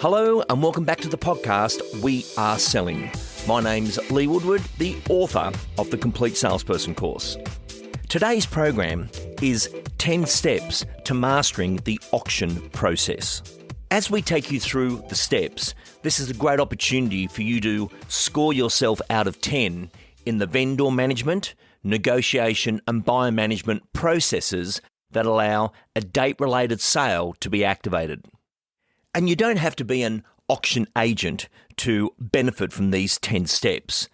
Hello and welcome back to the podcast, We Are Selling. My name's Lee Woodward, the author of the Complete Salesperson course. Today's program is 10 steps to mastering the auction process. As we take you through the steps, this is a great opportunity for you to score yourself out of 10 in the vendor management, negotiation and buyer management processes that allow a date-related sale to be activated. And you don't have to be an auction agent to benefit from these 10 steps.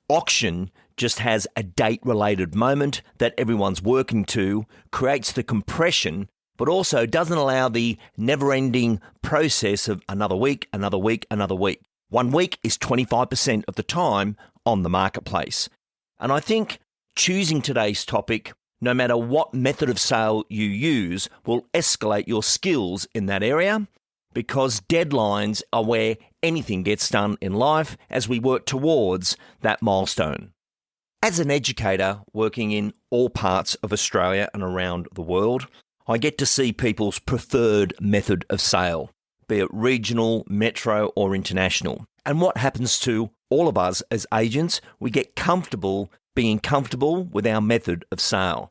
Auction just has a date-related moment that everyone's working to, creates the compression, but also doesn't allow the never-ending process of another week, another week, another week. 1 week is 25% of the time on the marketplace. And I think choosing today's topic, no matter what method of sale you use, will escalate your skills in that area, because deadlines are where anything gets done in life as we work towards that milestone. As an educator working in all parts of Australia and around the world, I get to see people's preferred method of sale, be it regional, metro or international. And what happens to all of us as agents, we get comfortable being comfortable with our method of sale.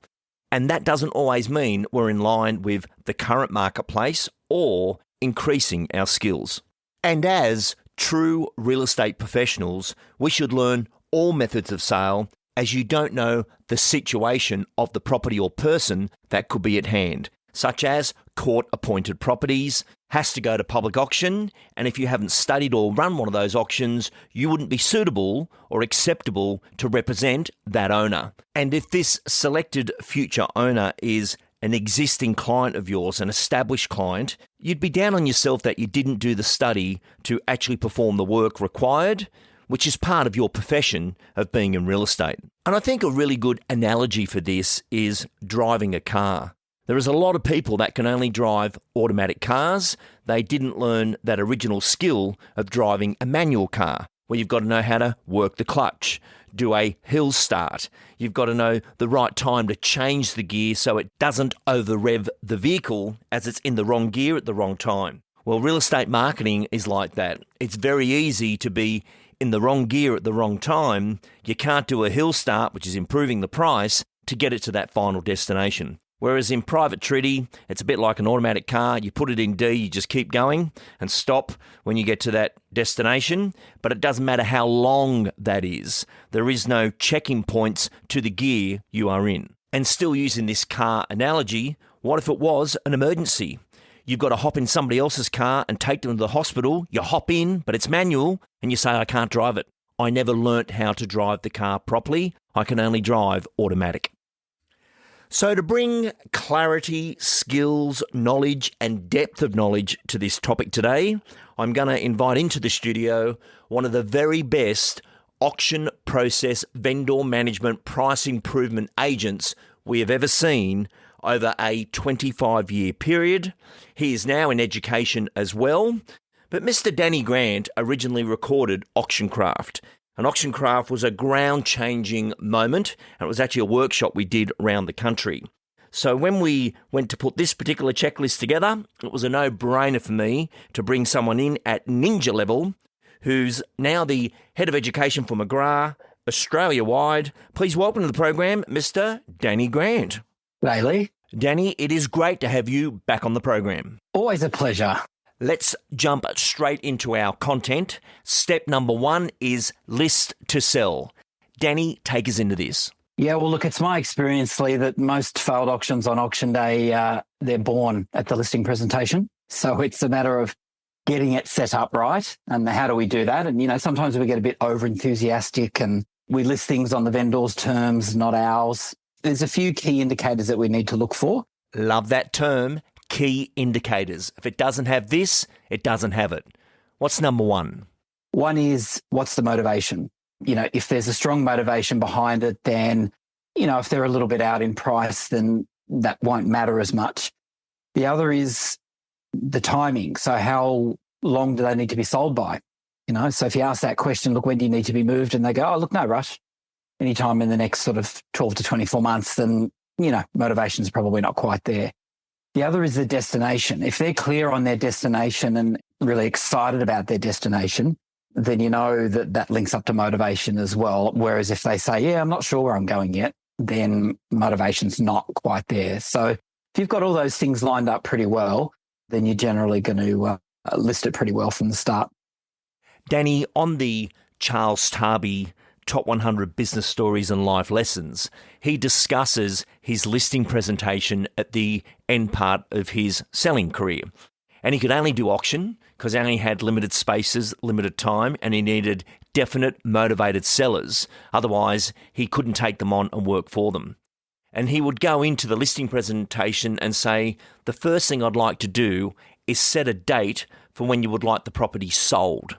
And that doesn't always mean we're in line with the current marketplace or increasing our skills. And as true real estate professionals, we should learn all methods of sale, as you don't know the situation of the property or person that could be at hand, such as court-appointed properties, has to go to public auction, and if you haven't studied or run one of those auctions, you wouldn't be suitable or acceptable to represent that owner. And if this selected future owner is an existing client of yours, an established client, you'd be down on yourself that you didn't do the study to actually perform the work required, which is part of your profession of being in real estate. And I think a really good analogy for this is driving a car. There is a lot of people that can only drive automatic cars. They didn't learn that original skill of driving a manual car, where you've got to know how to work the clutch, do a hill start. You've got to know the right time to change the gear so it doesn't over-rev the vehicle as it's in the wrong gear at the wrong time. Well, real estate marketing is like that. It's very easy to be in the wrong gear at the wrong time. You can't do a hill start, which is improving the price, to get it to that final destination. Whereas in private treaty, it's a bit like an automatic car. You put it in D, you just keep going and stop when you get to that destination. But it doesn't matter how long that is. There is no checking points to the gear you are in. And still using this car analogy, what if it was an emergency? You've got to hop in somebody else's car and take them to the hospital. You hop in, but it's manual, and you say, I can't drive it. I never learnt how to drive the car properly. I can only drive automatic. So to bring clarity, skills, knowledge and depth of knowledge to this topic today, I'm going to invite into the studio one of the very best auction process vendor management price improvement agents we have ever seen over a 25-year period. He is now in education as well. But Mr. Danny Grant originally recorded Auctioncraft. And Auctioncraft was a ground-changing moment, and it was actually a workshop we did around the country. So when we went to put this particular checklist together, it was a no-brainer for me to bring someone in at ninja level, who's now the head of education for McGrath, Australia-wide. Please welcome to the program, Mr. Danny Grant. G'day, Lee. Danny, it is great to have you back on the program. Always a pleasure. Let's jump straight into our content. Step number 1 is list to sell. Danny, take us into this. Yeah, well, look, it's my experience, Lee, that most failed auctions on auction day, they're born at the listing presentation. So it's a matter of getting it set up right. And how do we do that? And, sometimes we get a bit over-enthusiastic and we list things on the vendor's terms, not ours. There's a few key indicators that we need to look for. Love that term. Key indicators. If it doesn't have this, it doesn't have it. What's number 1? One is, what's the motivation? If there's a strong motivation behind it, then, if they're a little bit out in price, then that won't matter as much. The other is the timing. So how long do they need to be sold by? So if you ask that question, look, when do you need to be moved? And they go, oh, look, no rush. Anytime in the next sort of 12 to 24 months, then, motivation's probably not quite there. The other is the destination. If they're clear on their destination and really excited about their destination, then you know that that links up to motivation as well. Whereas if they say, yeah, I'm not sure where I'm going yet, then motivation's not quite there. So if you've got all those things lined up pretty well, then you're generally going to list it pretty well from the start. Danny, on the Charles Tarby Top 100 Business Stories and Life Lessons, he discusses his listing presentation at the end part of his selling career. And he could only do auction because he only had limited spaces, limited time, and he needed definite, motivated sellers. Otherwise, he couldn't take them on and work for them. And he would go into the listing presentation and say, the first thing I'd like to do is set a date for when you would like the property sold.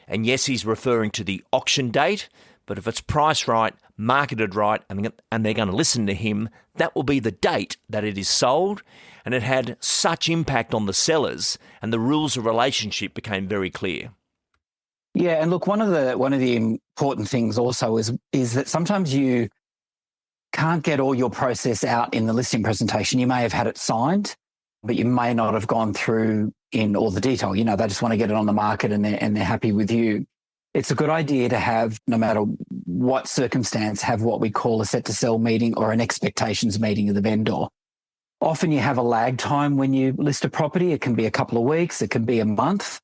And yes, he's referring to the auction date, but if it's priced right, marketed right, and they're going to listen to him, that will be the date that it is sold. And it had such impact on the sellers, and the rules of relationship became very clear. Yeah, and look, one of the important things also is that sometimes you can't get all your process out in the listing presentation. You may have had it signed, but you may not have gone through in all the detail. You know, they just want to get it on the market and they're happy with you. It's a good idea to have, no matter what circumstance, have what we call a set to sell meeting or an expectations meeting of the vendor. Often you have a lag time when you list a property. It can be a couple of weeks. It can be a month.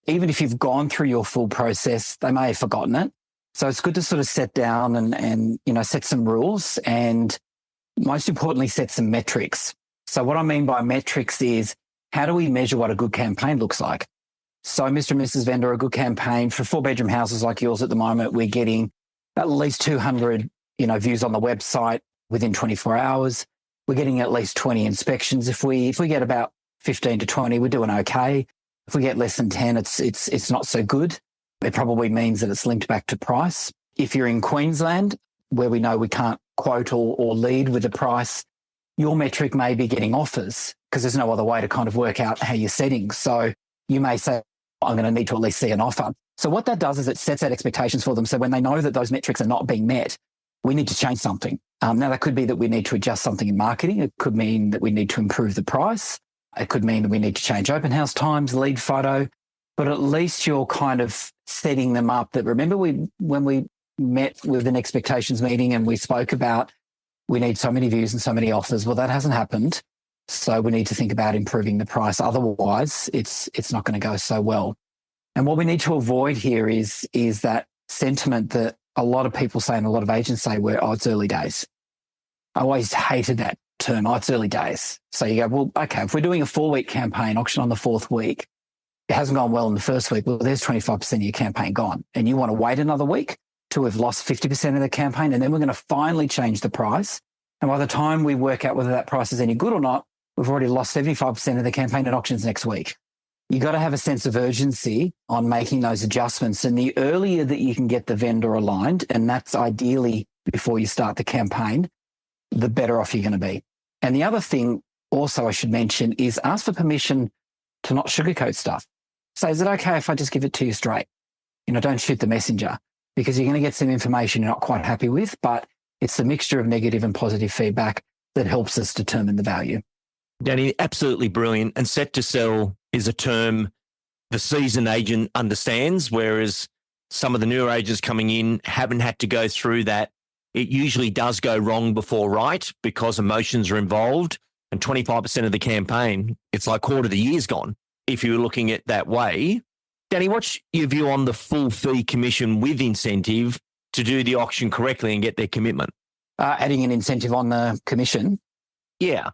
Even if you've gone through your full process, they may have forgotten it. So it's good to sort of set down and set some rules and most importantly, set some metrics. So what I mean by metrics is, how do we measure what a good campaign looks like? So Mr. and Mrs. Vendor, a good campaign for 4-bedroom houses like yours at the moment, we're getting at least 200, views on the website within 24 hours. We're getting at least 20 inspections. If we get about 15 to 20, we're doing okay. If we get less than 10, it's not so good. It probably means that it's linked back to price. If you're in Queensland, where we know we can't quote or lead with the price, your metric may be getting offers because there's no other way to kind of work out how you're setting. So you may say, I'm going to need to at least see an offer. So what that does is it sets out expectations for them. So when they know that those metrics are not being met, we need to change something. Now, that could be that we need to adjust something in marketing. It could mean that we need to improve the price. It could mean that we need to change open house times, lead photo, but at least you're kind of setting them up that, remember when we met with an expectations meeting and we spoke about we need so many views and so many offers. Well, that hasn't happened. So we need to think about improving the price. Otherwise, it's not going to go so well. And what we need to avoid here is that sentiment that a lot of people say and a lot of agents say where, it's early days. I always hated that term, it's early days. So you go, well, okay, if we're doing a 4-week campaign, auction on the 4th week, it hasn't gone well in the first week, well, there's 25% of your campaign gone. And you want to wait another week till we've lost 50% of the campaign, and then we're going to finally change the price. And by the time we work out whether that price is any good or not, we've already lost 75% of the campaign at auctions next week. You got to have a sense of urgency on making those adjustments. And the earlier that you can get the vendor aligned, and that's ideally before you start the campaign, the better off you're going to be. And the other thing also I should mention is ask for permission to not sugarcoat stuff. So is it okay if I just give it to you straight? Don't shoot the messenger, because you're going to get some information you're not quite happy with, but it's the mixture of negative and positive feedback that helps us determine the value. Danny, absolutely brilliant. And set to sell is a term the seasoned agent understands, whereas some of the newer agents coming in haven't had to go through that. It usually does go wrong before right because emotions are involved, and 25% of the campaign, it's like quarter of the year's gone if you're looking at that way. Danny, what's your view on the full fee commission with incentive to do the auction correctly and get their commitment? Adding an incentive on the commission? Yeah.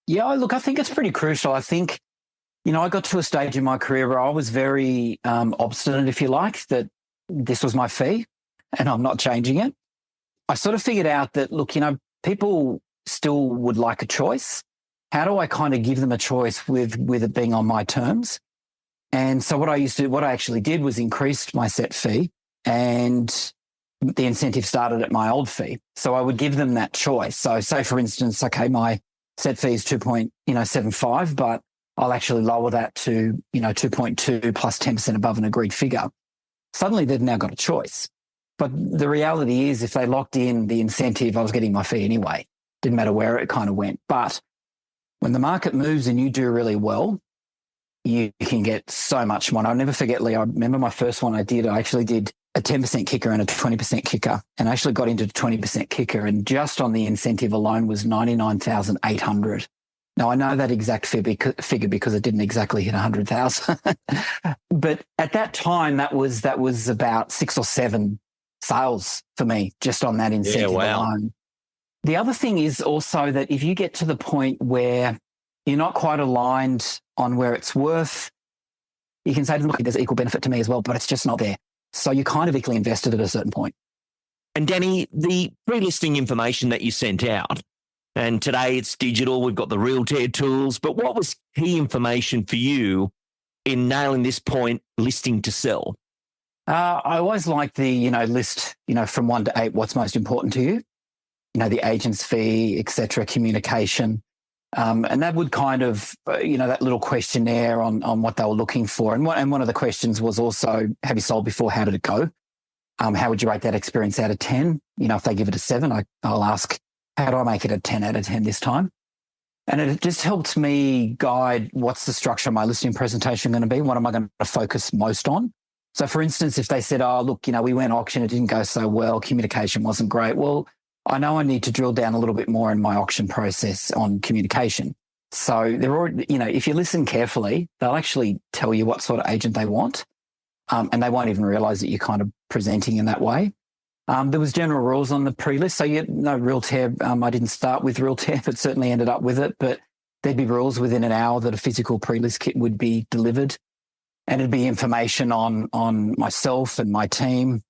Yeah, look, I think it's pretty crucial. I think, I got to a stage in my career where I was very obstinate, if you like, that this was my fee and I'm not changing it. I sort of figured out that, look, people still would like a choice. How do I kind of give them a choice with it being on my terms? And so what I actually did was increased my set fee, and the incentive started at my old fee. So I would give them that choice. So say, for instance, okay, my set fee is 2.75, but I'll actually lower that to, 2.2 plus 10% above an agreed figure. Suddenly they've now got a choice. But the reality is, if they locked in the incentive, I was getting my fee anyway. Didn't matter where it kind of went. But when the market moves and you do really well, you can get so much more. I'll never forget, Lee, I remember my first one I did. I actually did a 10% kicker and a 20% kicker, and I actually got into the 20% kicker, and just on the incentive alone was 99,800. Now, I know that exact figure because it didn't exactly hit 100,000. But at that time, that was about 6 or 7 sales for me just on that incentive alone. The other thing is also that if you get to the point where you're not quite aligned on where it's worth, you can say, look, there's equal benefit to me as well, but it's just not there. So you're kind of equally invested at a certain point. And Danny, the pre-listing information that you sent out, and today it's digital, we've got the Realtair tools, but what was key information for you in nailing this point, listing to sell? I always like the, list, from 1 to 8, what's most important to you, the agent's fee, et cetera, communication. And that would kind of, that little questionnaire on what they were looking for. And one of the questions was also, have you sold before? How did it go? How would you rate that experience out of 10? If they give it a 7, I'll ask, how do I make it a 10 out of 10 this time? And it just helped me guide what's the structure of my listing presentation going to be? What am I going to focus most on? So, for instance, if they said, oh, look, we went auction, it didn't go so well, communication wasn't great. Well, I know I need to drill down a little bit more in my auction process on communication. So they're already, if you listen carefully, they'll actually tell you what sort of agent they want. And they won't even realize that you're kind of presenting in that way. There was general rules on the pre-list. So, Realtair, I didn't start with Realtair, but certainly ended up with it. But there'd be rules within an hour that a physical pre-list kit would be delivered. And it'd be information on myself and my team.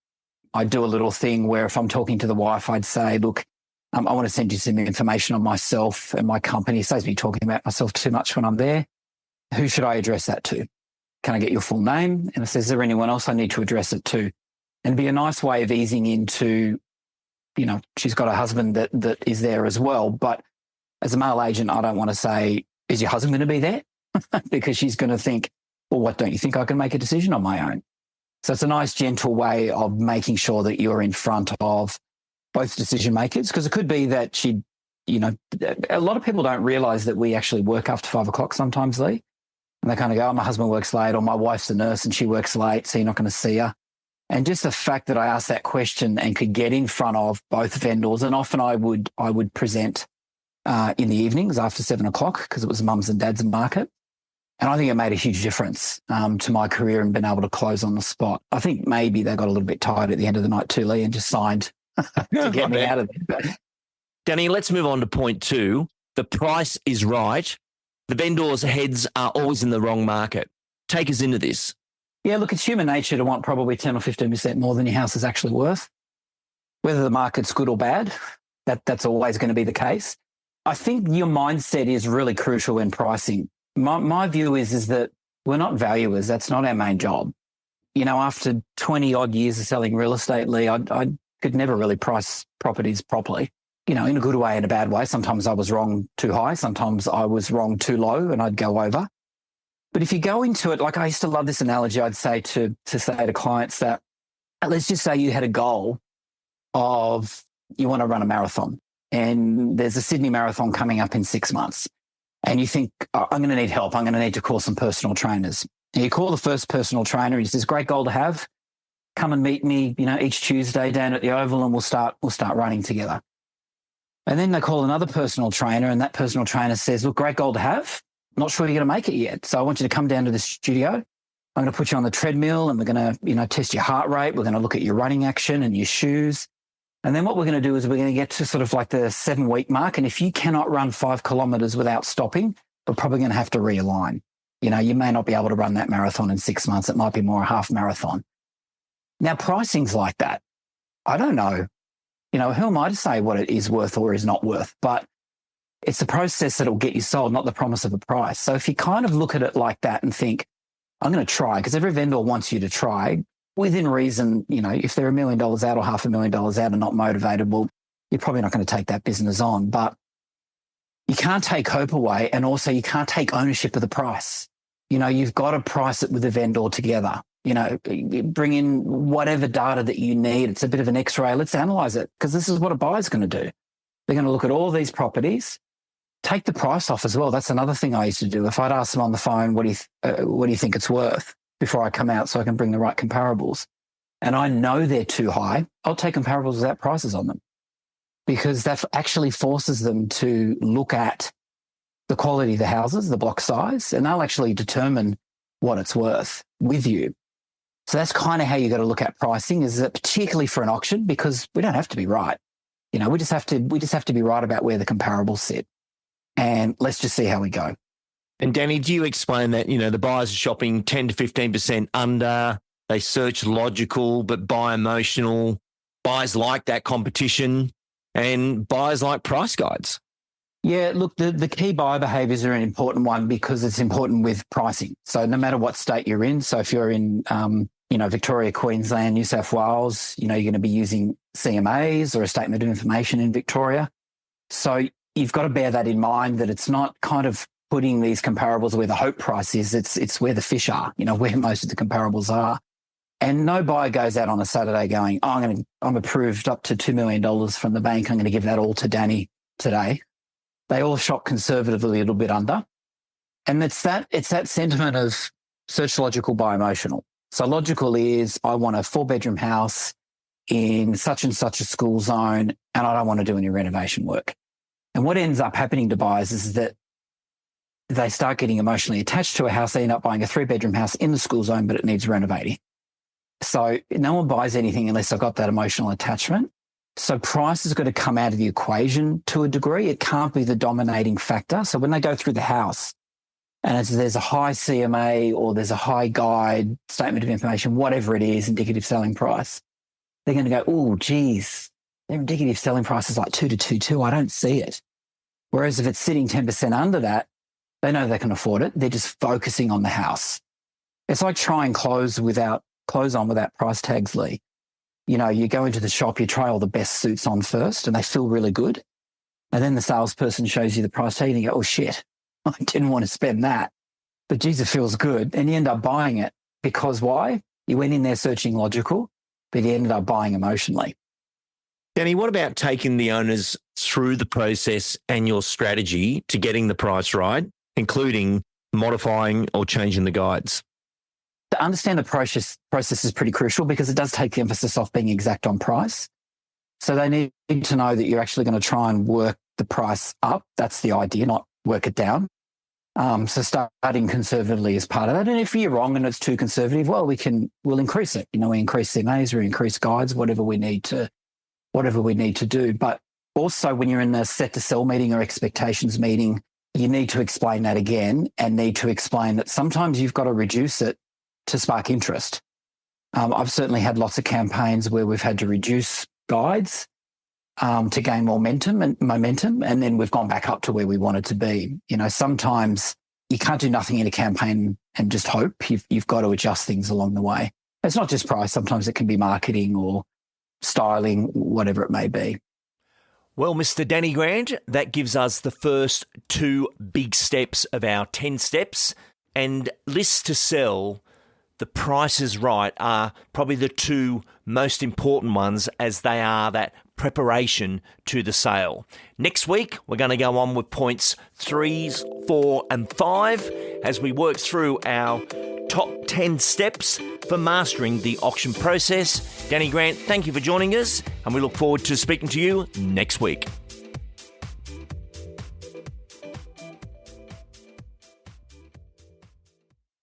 I'd do a little thing where if I'm talking to the wife, I'd say, look, I want to send you some information on myself and my company. It saves me talking about myself too much when I'm there. Who should I address that to? Can I get your full name? And it says, is there anyone else I need to address it to? And it'd be a nice way of easing into, she's got a husband that is there as well. But as a male agent, I don't want to say, is your husband going to be there? Because she's going to think, well, what, don't you think I can make a decision on my own? So it's a nice, gentle way of making sure that you're in front of both decision makers, because it could be that a lot of people don't realize that we actually work after 5 o'clock sometimes, Lee. And they kind of go, oh, my husband works late, or my wife's a nurse and she works late, so you're not going to see her. And just the fact that I asked that question and could get in front of both vendors, and often I would present in the evenings after 7 o'clock because it was mums and dads market. And I think it made a huge difference to my career and been able to close on the spot. I think maybe they got a little bit tired at the end of the night too, Lee, and just signed to get me out of there. Danny, let's move on to point 2. The price is right. The vendors' heads are always in the wrong market. Take us into this. Yeah, look, it's human nature to want probably 10 or 15% more than your house is actually worth. Whether the market's good or bad, that's always going to be the case. I think your mindset is really crucial in pricing. My view is that we're not valuers. That's not our main job. After 20 odd years of selling real estate, Lee, I could never really price properties properly, in a good way and a bad way. Sometimes I was wrong too high. Sometimes I was wrong too low and I'd go over. But if you go into it, like I used to love this analogy, I'd say to clients that, let's just say you had a goal of you want to run a marathon and there's a Sydney Marathon coming up in 6 months. And you think, oh, I'm going to need help. I'm going to need to call some personal trainers. And you call the first personal trainer. He says, great goal to have. Come and meet me, each Tuesday down at the Oval and we'll start running together. And then they call another personal trainer and that personal trainer says, look, great goal to have. Not sure you're going to make it yet. So I want you to come down to the studio. I'm going to put you on the treadmill and we're going to, test your heart rate. We're going to look at your running action and your shoes. And then what we're going to do is we're going to get to sort of like the 7-week mark. And if you cannot run 5 kilometers without stopping, we're probably going to have to realign. You may not be able to run that marathon in 6 months. It might be more a half marathon. Now, pricing's like that. I don't know. Who am I to say what it is worth or is not worth? But it's the process that'll get you sold, not the promise of a price. So if you kind of look at it like that and think, I'm going to try, because every vendor wants you to try within reason. If they're $1 million out or $500,000 out and not motivated, well, you're probably not going to take that business on. But you can't take hope away, and also you can't take ownership of the price. You've got to price it with the vendor together. Bring in whatever data that you need. It's a bit of an X-ray. Let's analyze it, because this is what a buyer's going to do. They're going to look at all these properties. take the price off as well. That's another thing I used to do. If I'd ask them on the phone, what do you think it's worth before I come out so I can bring the right comparables? And I know they're too high, I'll take comparables without prices on them, because that actually forces them to look at the quality of the houses, the block size, and they'll actually determine what it's worth with you. So that's kind of how you got to look at pricing, is that particularly for an auction, because we don't have to be right. We just have to be right about where the comparables sit. And let's just see how we go. And Danny, do you explain that, the buyers are shopping 10 to 15% under, they search logical but buy emotional, buyers like that competition, and buyers like price guides? Yeah, look, the key buyer behaviours are an important one because it's important with pricing. So no matter what state you're in, so if you're in, Victoria, Queensland, New South Wales, you're going to be using CMAs or a statement of information in Victoria. So you've got to bear that in mind, that it's not kind of putting these comparables where the hope price is. It's where the fish are, where most of the comparables are. And no buyer goes out on a Saturday going, I'm approved up to $2 million from the bank. I'm going to give that all to Danny today. They all shop conservatively a little bit under. And it's that sentiment of search logical, buy emotional. So logical is, I want a 4-bedroom house in such and such a school zone, and I don't want to do any renovation work. And what ends up happening to buyers is that they start getting emotionally attached to a house. They end up buying a 3-bedroom house in the school zone, but it needs renovating. So no one buys anything unless they've got that emotional attachment. So price has got to come out of the equation to a degree. It can't be the dominating factor. So when they go through the house and there's a high CMA or there's a high guide, statement of information, whatever it is, indicative selling price, they're going to go, oh, geez, their indicative selling price is like 2 to 2.2. I don't see it. Whereas if it's sitting 10% under that, they know they can afford it. They're just focusing on the house. It's like trying clothes on without price tags, Lee. You go into the shop, you try all the best suits on first and they feel really good. And then the salesperson shows you the price tag and you go, oh shit, I didn't want to spend that. But geez, it feels good. And you end up buying it because why? You went in there searching logical, but you ended up buying emotionally. Danny, what about taking the owners through the process and your strategy to getting the price right, including modifying or changing the guides? To understand the process is pretty crucial because it does take the emphasis off being exact on price. So they need to know that you're actually going to try and work the price up. That's the idea, not work it down. So starting conservatively is part of that. And if you're wrong and it's too conservative, well, we'll increase it. We increase CMAs, we increase guides, whatever we need to do. But also when you're in a set to sell meeting or expectations meeting, you need to explain that again and need to explain that sometimes you've got to reduce it to spark interest. I've certainly had lots of campaigns where we've had to reduce guides to gain momentum, and then we've gone back up to where we wanted to be. Sometimes you can't do nothing in a campaign and just hope. You've got to adjust things along the way. It's not just price. Sometimes it can be marketing or styling, whatever it may be. Well, Mr. Danny Grant, that gives us the first 2 big steps of our 10 steps, and lists to sell. The price is right are probably the 2 most important ones, as they are that preparation to the sale. Next week, we're going to go on with points 3, 4 and 5 as we work through our top 10 steps for mastering the auction process. Danny Grant, thank you for joining us, and we look forward to speaking to you next week.